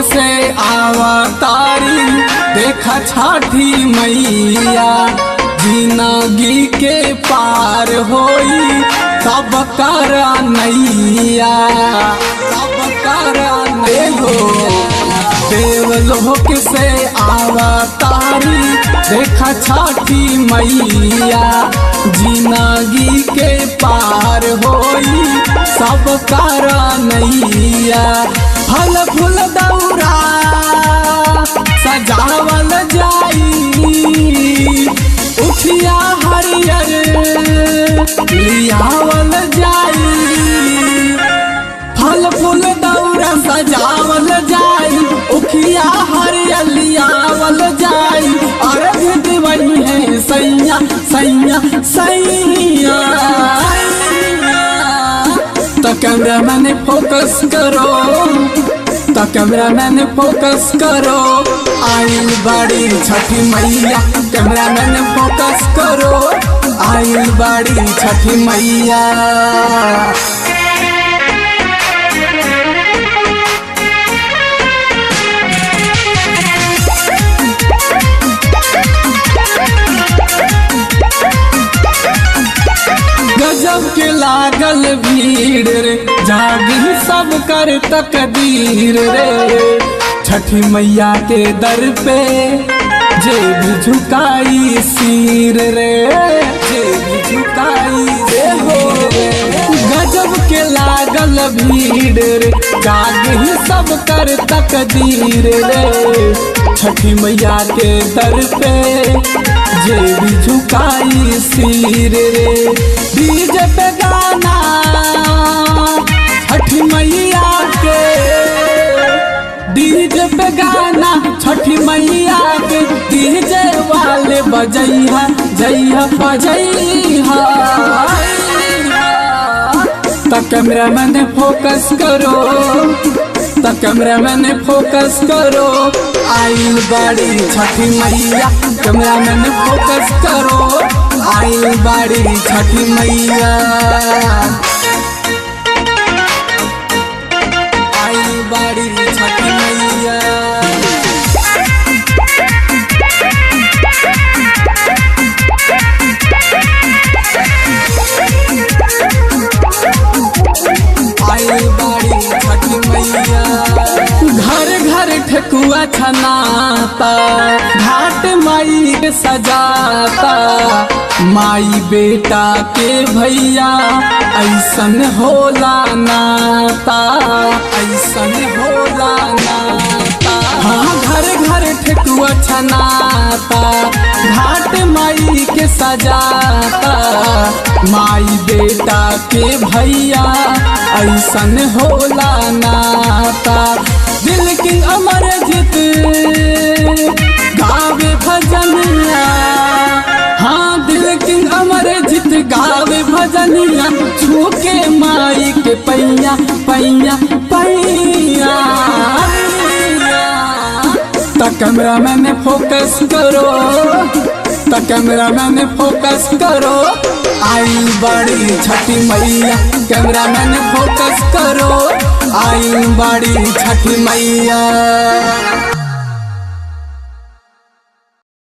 से अवतारी देखा छठी मैया, जिंदगी के पार होई सब कर नैया, सब कर नैया। देवलोक से अवतारी देखा छठी मैया, जिंदगी के पार होई सब कर नैया। फल फूल दौरा सजावल जाई, उठिया हरियर लियावल जाई। फल फूल दौरा सजावल जाई, उखिया हरियर लियावल जाई। अर्घ देवई है सैया सैया सैया। तो कैमरामैन फोकस करो, तो कैमरामैन फोकस करो, आइल बाड़ी छठी मैया। कैमरामैन फोकस करो, आइल बाड़ी छठी मैया। गजब के लागल भीड़ रे, जागी सब कर तकदीर रे। छठी मैया के दर पे जे भी झुकाई सिर रे, जे भी झुकाई रे हो रे। गजब के लागल भीड़ रे, जागी सब कर तकदीर रे। छठी मैया के दर पे जे भी झुकाई सिर रे। डीजे पे गाना छठी मैया के, डीजे पे गाना छठी मैया के। डीजे वाले बजैहा जइहा बजैहा। तो कैमरामैन फोकस करो, तो कैमरामैन फोकस करो, आइल बाड़ी छठी मैया। कैमरामैन फोकस करो, आइल बाड़ी छठी मैया। आइल बाड़ी छठी मैया। आइल बाड़ी छठी मैया। घर घर ठेकुआ छनाता, घाट माई के सजाता। माई बेटा के भैया ऐसन होला नाता, ऐसन होला नाता। हाँ घर घर ठेकुआ छनाता, घाट माई के सजाता। माई बेटा के भैया ऐसन होला नाता। दिल की अमरजीत गावे भजनिया, हाँ दिल की अमरजीत गावे भजनिया। छूके माई के पैया पैया पैया। तो कैमरामैन फोकस करो, तो कैमरामैन फोकस करो, आइल बाड़ी छठी मैया। कैमरामैन फोकस करो, आइल बाड़ी छठी मैया।